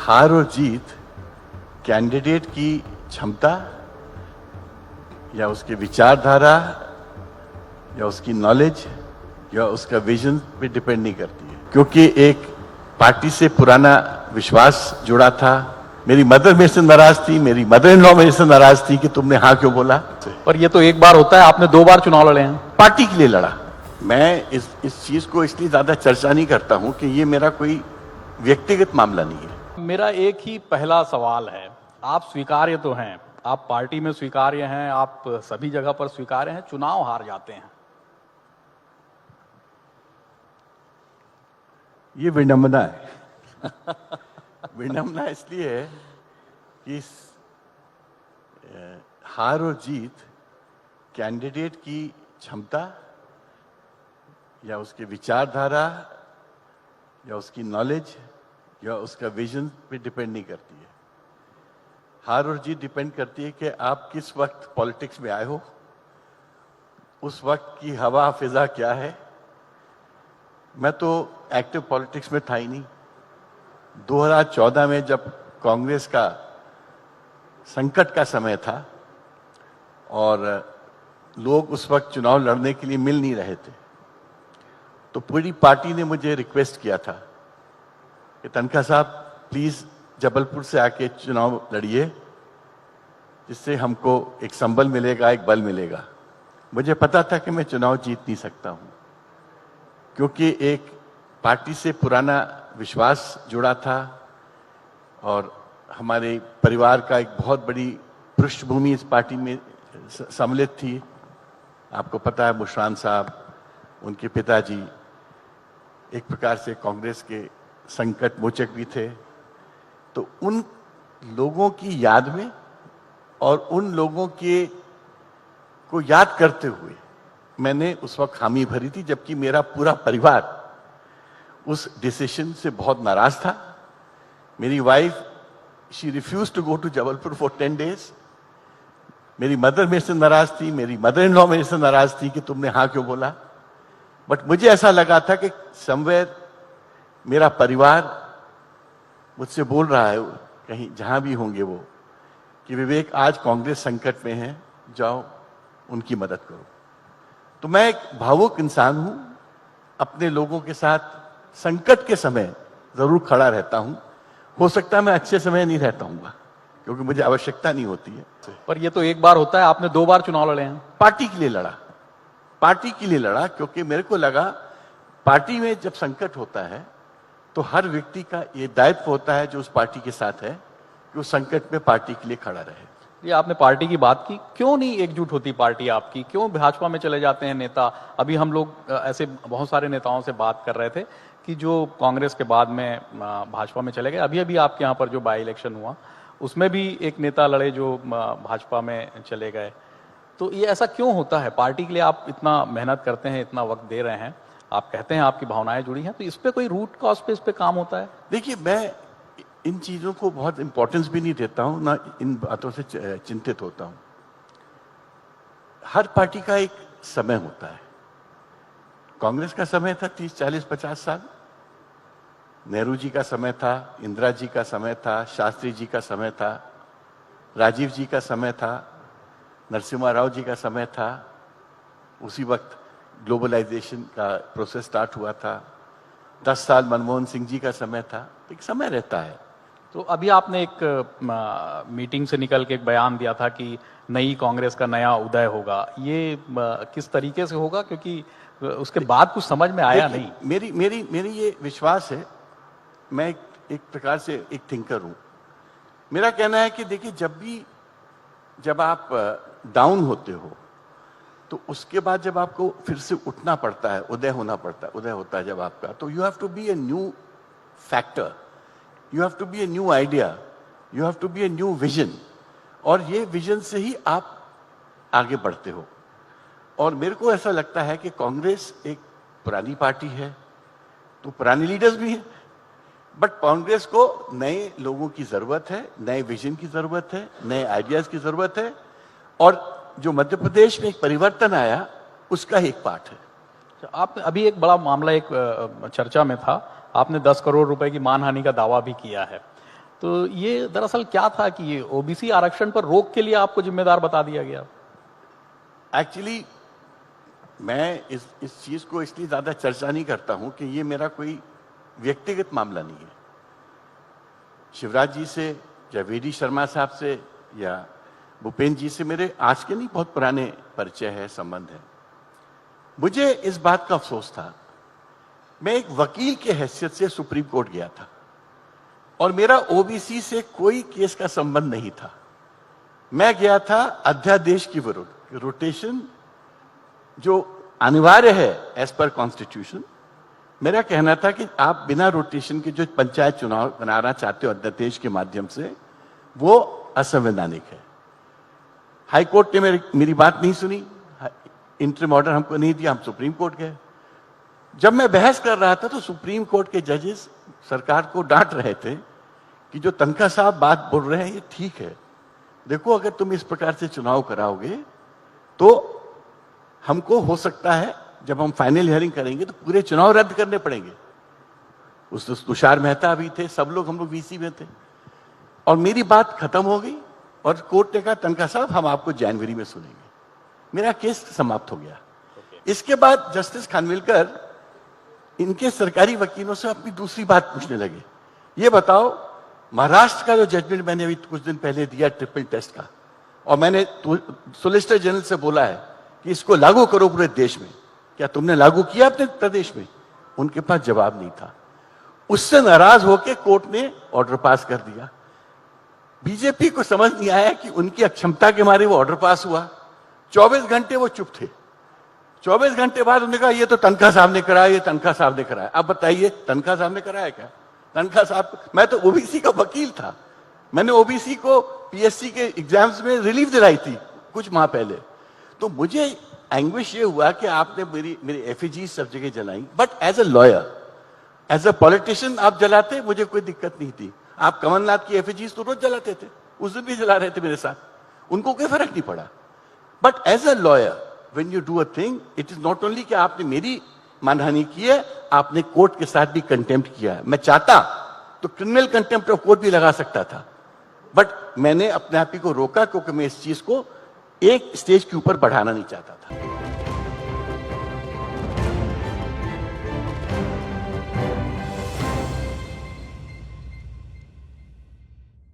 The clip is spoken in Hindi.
हार और जीत कैंडिडेट की क्षमता या उसके विचारधारा या उसकी नॉलेज या उसका विजन पे डिपेंड नहीं करती है, क्योंकि एक पार्टी से पुराना विश्वास जुड़ा था। मेरी मदर मेरे से नाराज थी, मेरी मदर इन लॉ मेरे से नाराज थी कि तुमने हाँ क्यों बोला। पर ये तो एक बार होता है, आपने 2 बार चुनाव लड़े हैं। पार्टी के लिए लड़ा। मैं इस चीज को इसलिए ज्यादा चर्चा नहीं करता हूं कि ये मेरा कोई व्यक्तिगत मामला नहीं है। मेरा एक ही पहला सवाल है, आप स्वीकार्य तो हैं, आप पार्टी में स्वीकार्य हैं, आप सभी जगह पर स्वीकार्य हैं, चुनाव हार जाते हैं। ये विडंबना है। विडंबना इसलिए है कि हार और जीत कैंडिडेट की क्षमता या उसके विचारधारा या उसकी नॉलेज या उसका विजन पे डिपेंड नहीं करती है। हार और जीत डिपेंड करती है कि आप किस वक्त पॉलिटिक्स में आए हो, उस वक्त की हवा फिजा क्या है। मैं तो एक्टिव पॉलिटिक्स में था ही नहीं। 2014 में जब कांग्रेस का संकट का समय था और लोग उस वक्त चुनाव लड़ने के लिए मिल नहीं रहे थे, तो पूरी पार्टी ने मुझे रिक्वेस्ट किया था कि तनखा साहब प्लीज जबलपुर से आके चुनाव लड़िए, जिससे हमको एक संबल मिलेगा, एक बल मिलेगा। मुझे पता था कि मैं चुनाव जीत नहीं सकता हूं, क्योंकि एक पार्टी से पुराना विश्वास जुड़ा था और हमारे परिवार का एक बहुत बड़ी पृष्ठभूमि इस पार्टी में सम्मिलित थी। आपको पता है मुशरान साहब, उनके पिताजी एक प्रकार से कांग्रेस के संकट मोचक भी थे। तो उन लोगों की याद में और उन लोगों के को याद करते हुए मैंने उस वक्त हामी भरी थी, जबकि मेरा पूरा परिवार उस डिसीजन से बहुत नाराज था। मेरी wife she refuse to go to Jabalpur for 10 days। मेरी मदर मेरे से नाराज थी, मेरी मदर इन लॉ मेरे से नाराज थी कि तुमने हाँ क्यों बोला। बट मुझे ऐसा लगा था कि समवेयर मेरा परिवार मुझसे बोल रहा है, कहीं जहां भी होंगे वो, कि विवेक आज कांग्रेस संकट में है, जाओ उनकी मदद करो। तो मैं एक भावुक इंसान हूं, अपने लोगों के साथ संकट के समय जरूर खड़ा रहता हूं। हो सकता है मैं अच्छे समय नहीं रहता हूं, क्योंकि मुझे आवश्यकता नहीं होती है। पर ये तो एक बार होता है, आपने 2 बार चुनाव लड़े हैं। पार्टी के लिए लड़ा। पार्टी के लिए लड़ा क्योंकि मेरे को लगा पार्टी में जब संकट होता है तो हर व्यक्ति का ये दायित्व होता है जो उस पार्टी के साथ है कि उस संकट में पार्टी के लिए खड़ा रहे। ये आपने पार्टी की बात की, क्यों नहीं एकजुट होती पार्टी आपकी, क्यों भाजपा में चले जाते हैं नेता? अभी हम लोग ऐसे बहुत सारे नेताओं से बात कर रहे थे कि जो कांग्रेस के बाद में भाजपा में चले गए। अभी अभी आपके यहाँ पर जो बाई इलेक्शन हुआ उसमें भी एक नेता लड़े जो भाजपा में चले गए। तो ये ऐसा क्यों होता है? पार्टी के लिए आप इतना मेहनत करते हैं, इतना वक्त दे रहे हैं, आप कहते हैं आपकी भावनाएं जुड़ी हैं, तो इस पे कोई रूट कॉज पे इस पे काम होता है? देखिए, मैं इन चीजों को बहुत इंपॉर्टेंस भी नहीं देता हूं, ना इन बातों से चिंतित होता हूं। हर पार्टी का एक समय होता है। कांग्रेस का समय था 30, 40, 50 साल। नेहरू जी का समय था, इंदिरा जी का समय था, शास्त्री जी का समय था, राजीव जी का समय था, नरसिम्हा राव जी का समय था। उसी वक्त ग्लोबलाइजेशन का प्रोसेस स्टार्ट हुआ था। 10 साल मनमोहन सिंह जी का समय था। एक समय रहता है। तो अभी आपने एक मीटिंग से निकल के एक बयान दिया था कि नई कांग्रेस का नया उदय होगा। ये किस तरीके से होगा? क्योंकि उसके बाद कुछ समझ में आया नहीं। मेरी ये विश्वास है। मैं एक प्रकार से एक थिंकर हूं। मेरा कहना है कि देखिए, जब आप डाउन होते हो तो उसके बाद जब आपको फिर से उठना पड़ता है, उदय होता है जब आपका, तो you have to be a new factor, you have to be a new idea, you have to be a new vision. और ये विजन से ही आप आगे बढ़ते हो। और मेरे को ऐसा लगता है कि कांग्रेस एक पुरानी पार्टी है, तो पुराने लीडर्स भी हैं, बट कांग्रेस को नए लोगों की जरूरत है, नए विजन की जरूरत है, नए आइडियाज की जरूरत है। और जो मध्य प्रदेश में एक परिवर्तन आया, उसका एक पार्ट है। आप अभी एक बड़ा मामला एक चर्चा में था, आपने 10 करोड़ रुपए की मानहानि का दावा भी किया है। तो ये दरअसल क्या था कि ये ओबीसी आरक्षण पर रोक के लिए आपको जिम्मेदार बता दिया गया? एक्चुअली मैं इस चीज को इसलिए ज्यादा चर्चा नहीं करता हूं कि ये मेरा कोई व्यक्तिगत मामला नहीं है। शिवराज जी से या वीडी शर्मा साहब से या भूपेंद्र जी से मेरे आज के नहीं, बहुत पुराने परिचय है, संबंध है। मुझे इस बात का अफसोस था, मैं एक वकील के हैसियत से सुप्रीम कोर्ट गया था और मेरा ओबीसी से कोई केस का संबंध नहीं था। मैं गया था अध्यादेश की विरुद्ध, रोटेशन जो अनिवार्य है एज पर कॉन्स्टिट्यूशन। मेरा कहना था कि आप बिना रोटेशन के जो पंचायत चुनाव बनाना चाहते हो अध्यादेश के माध्यम से, वो असंवैधानिक है। हाई कोर्ट ने मेरी बात नहीं सुनी, इंटरिम ऑर्डर हमको नहीं दिया, हम सुप्रीम कोर्ट गए। जब मैं बहस कर रहा था तो सुप्रीम कोर्ट के जजेस सरकार को डांट रहे थे कि जो तनखा साहब बात बोल रहे हैं ये ठीक है, देखो अगर तुम इस प्रकार से चुनाव कराओगे तो हमको हो सकता है जब हम फाइनल हियरिंग करेंगे तो पूरे चुनाव रद्द करने पड़ेंगे। उस तुषार मेहता भी थे, सब लोग, हम लोग वीसी में थे। और मेरी बात खत्म हो गई और कोर्ट ने कहा तनखा साहब हम आपको जनवरी में सुनेंगे। मेरा केस समाप्त हो गया। इसके बाद जस्टिस खानविलकर इनके सरकारी वकीलों से अपनी दूसरी बात पूछने लगे, ये बताओ महाराष्ट्र का जो जजमेंट मैंने अभी कुछ दिन पहले दिया ट्रिपल टेस्ट का, और मैंने सोलिसिटर जनरल से बोला है कि इसको लागू करो पूरे देश में, क्या तुमने लागू किया अपने प्रदेश में? उनके पास जवाब नहीं था। उससे नाराज होकर कोर्ट ने ऑर्डर पास कर दिया। बीजेपी को समझ नहीं आया कि उनकी अक्षमता के मारे वो ऑर्डर पास हुआ। 24 घंटे वो चुप थे। 24 घंटे बाद उन्होंने कहा ये तो तनखा साहब ने कराया, ये तनखा साहब ने कराया। अब बताइए तनखा साहब ने कराया क्या? तनखा साहब, मैं तो ओबीसी का वकील था, मैंने ओबीसी को पीएससी के एग्जाम्स में रिलीफ दिलाई थी कुछ माह पहले। तो मुझे एंग्विश ये हुआ कि आपने मेरी एफिजी सब जगह जलाई, but as a lawyer, as a politician आप जलाते, मुझे कोई दिक्कत नहीं थी। आप कमलनाथ की एफिजीज तो रोज जलाते थे, उस दिन भी जला रहे थे मेरे साथ, उनको कोई फर्क नहीं पड़ा। But as a lawyer when you do a thing, it is not only कि आपने मेरी मानहानि की है, आपने कोर्ट के साथ भी कंटेम्प्ट किया है। मैं चाहता तो क्रिमिनल कंटेम्प्ट ऑफ कोर्ट भी लगा सकता था, बट मैंने अपने आप ही को रोका क्योंकि मैं इस चीज को एक स्टेज के ऊपर बढ़ाना नहीं चाहता था।